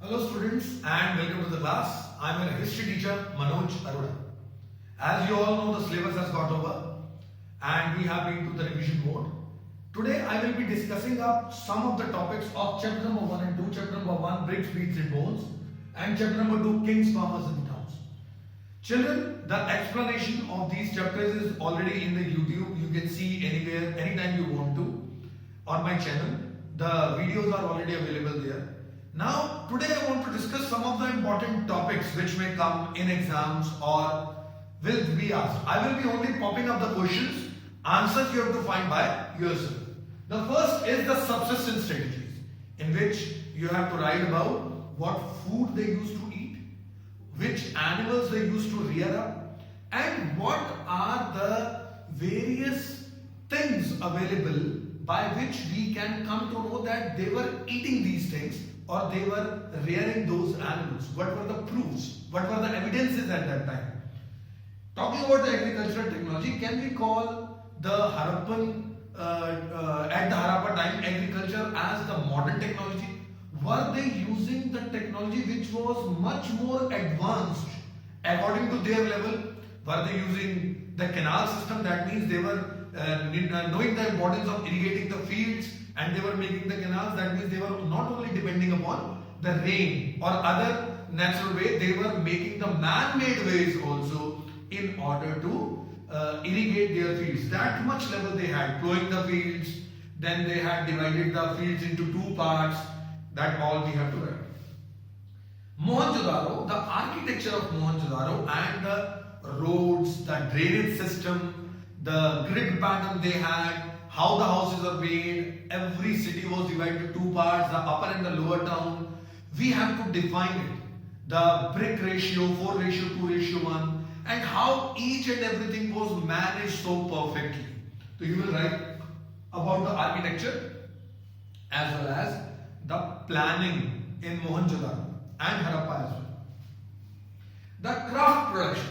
Hello students and welcome to the class. I am your history teacher Manoj Arora. As you all know, the syllabus has got over and we have been to the revision mode. Today I will be discussing up some of the topics of chapter number 1 and 2. Chapter number 1, bricks, beats and bones, and chapter number 2, kings, farmers and towns. Children, the explanation of these chapters is already in the YouTube. You can see anywhere, anytime you want to on my channel. The videos are already available there. Now, today I want to discuss some of the important topics which may come in exams or will be asked. I will be only popping up the questions, answers you have to find by yourself. The first is the subsistence strategies, in which you have to write about what food they used to eat, which animals they used to rear up, and what are the various things available by which we can come to know that they were eating these things or they were rearing those animals. What were the proofs? What were the evidences at that time? Talking about the agricultural technology, can we call the Harappan, at the Harappa time, agriculture as the modern technology? Were they using the technology which was much more advanced according to their level? Were they using the canal system? That means they were knowing the importance of irrigating the fields and they were making the canals. That means they were not only depending upon the rain or other natural way, they were making the man-made ways also in order to irrigate their fields. That much level they had, plowing the fields, then they had divided the fields into two parts. That all we have to write. Mohenjo-daro, the architecture of Mohenjo-daro and the roads, the drainage system, the grid pattern they had, how the houses are made, every city was divided into two parts, the upper and the lower town. We have to define it. The brick ratio, 4:2:1, and how each and everything was managed so perfectly. So you will write about the architecture as well as the planning in Mohenjo-daro and Harappa as well. The craft production.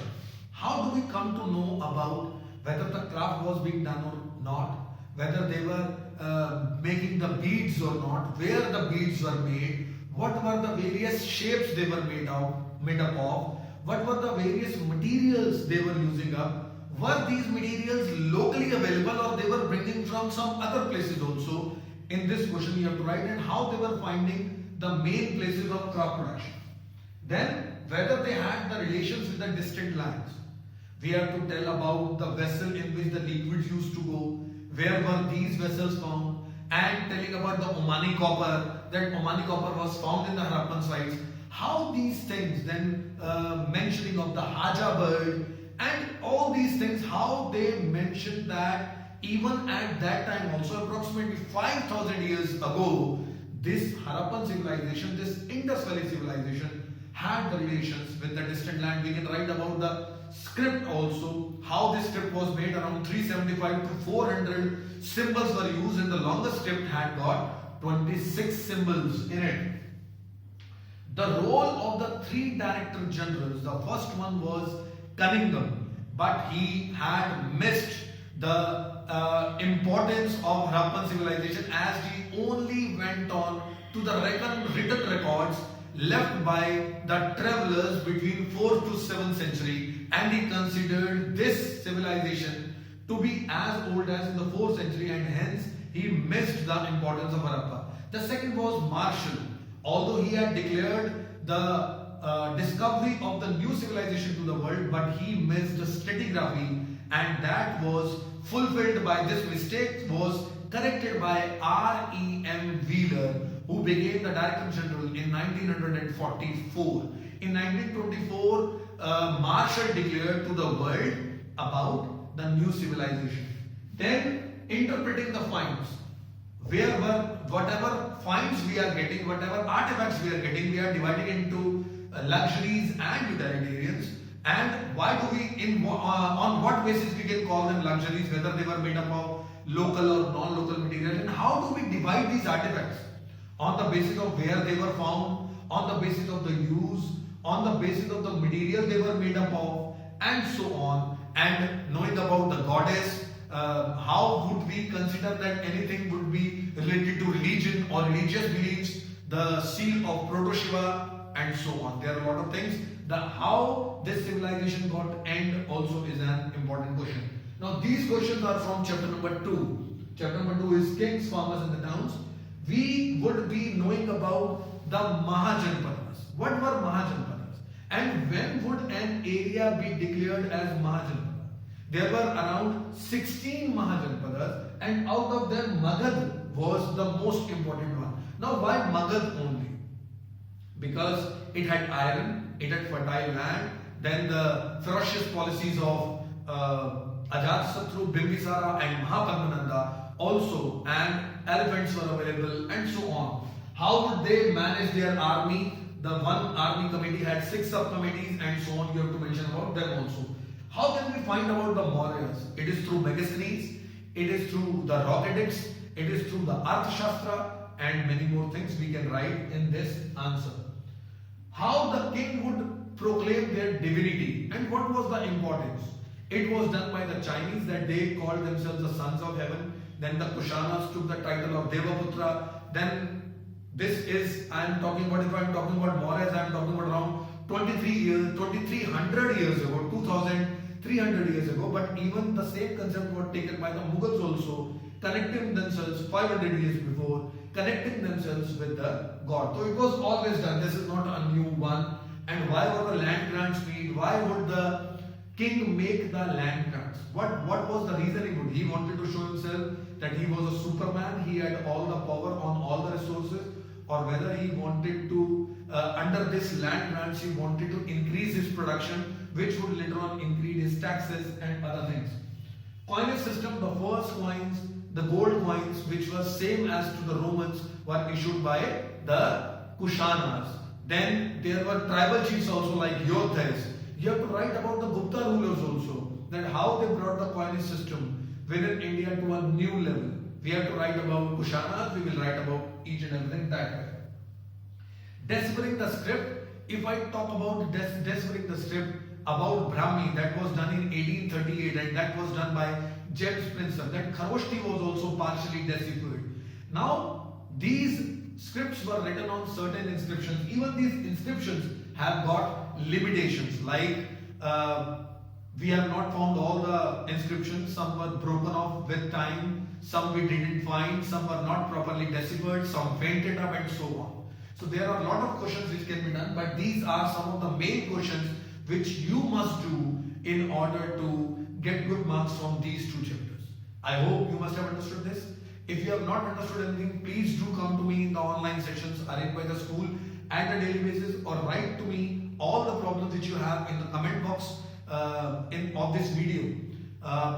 How do we come to know about whether the craft was being done or not? Whether they were making the beads or not, where the beads were made, what were the various shapes they were made up of, what were the various materials they were using up, were these materials locally available or they were bringing from some other places also. In this question you have to write, and how they were finding the main places of crop production. Then whether they had the relations with the distant lands. We have to tell about the vessel in which the liquids used to go, where were these vessels found, and telling about the Omani copper, that Omani copper was found in the Harappan sites. How these things, then mentioning of the Haja bird, and all these things, how they mentioned that even at that time also, approximately 5,000 years ago, this Harappan civilization, this Indus Valley civilization had the relations with the distant land. We can write about the script also, how this script was made. Around 375 to 400 symbols were used, and the longest script had got 26 symbols in it. The role of the three director generals, the first one was Cunningham, but he had missed the importance of Harappan civilization as he only went on to the written records left by the travelers between 4th to 7th century, and he considered this civilization to be as old as in the 4th century, and hence he missed the importance of Harappa. The second was Marshall. Although he had declared the discovery of the new civilization to the world, but he missed the stratigraphy, and that was fulfilled by this mistake, was corrected by R.E.M. Wheeler, who became the Director General in 1944. In 1924, Marshall declared to the world about the new civilization. Then, interpreting the finds. Where were whatever finds we are getting, whatever artifacts we are getting, we are dividing into luxuries and utilitarians. And why do we, on what basis we can call them luxuries, whether they were made up of local or non-local material, and how do we divide these artifacts? On the basis of where they were found, on the basis of the use, on the basis of the material they were made up of, and so on. And knowing about the goddess, how would we consider that anything would be related to religion or religious beliefs? the seal of Proto-Shiva, and so on. There are a lot of things. The how this civilization got end also is an important question. Now these questions are from chapter number 2. Chapter number 2 is kings, farmers and the towns. We would be knowing about the Mahajanpadas. What were Mahajanpadas? And when would an area be declared as Mahajanpada? There were around 16 Mahajanpadas, and out of them Magad was the most important one. Now why Magad only? Because it had iron, it had fertile land, then the ferocious policies of Ajatasattu, Bimbisara and Mahapadmananda also, and elephants were available and so on. How would they manage their army? The one army committee had 6 subcommittees and so on. You have to mention about them also. How can we find about the Mauryas? It is through Megasthenes, it is through the rock edicts, it is through the Arthashastra, and many more things we can write in this answer. How the king would proclaim their divinity and what was the importance? It was done by the Chinese, that they called themselves the sons of heaven. Then the Kushanas took the title of Devaputra. Then this is, I am talking about, if I am talking about Mauryas, I am talking about around 2300 years ago, 2300 years ago. But even the same concept was taken by the Mughals also, connecting themselves 500 years before, connecting themselves with the God. So it was always done. This is not a new one. And why were the land grants made? Why would the king make the land grants? What was the reason he wanted to show himself that he was a superman, he had all the power on all the resources, or whether he wanted to, under this land grants, he wanted to increase his production, which would later on increase his taxes and other things. Coinage system, the first coins, the gold coins, which was same as to the Romans, were issued by the Kushanas. Then there were tribal chiefs also like Yodhas. You have to write about the Gupta rulers also, that how they brought the coinage system within India to a new level. We have to write about Kushanas, we will write about each and everything that way. Deciphering the script, if I talk about deciphering the script about Brahmi, that was done in 1838 and that was done by James Princeton. That Kharoshti was also partially deciphered. Now, these scripts were written on certain inscriptions. Even these inscriptions have got limitations, like we have not found all the inscriptions. Some were broken off with time, some we didn't find, some were not properly deciphered, some fainted up and so on. So there are a lot of questions which can be done, but these are some of the main questions which you must do in order to get good marks from these 2 chapters. I hope you must have understood this. If you have not understood anything, please do come to me in the online sessions arranged by the school at a daily basis, or write to me all the problems which you have in the comment box of this video.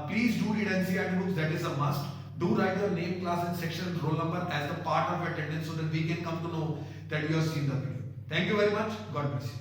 Please do read NCERT books, that is a must. Do write your name, class and section, roll number as the part of your attendance so that we can come to know that you have seen the video. Thank you very much. God bless you.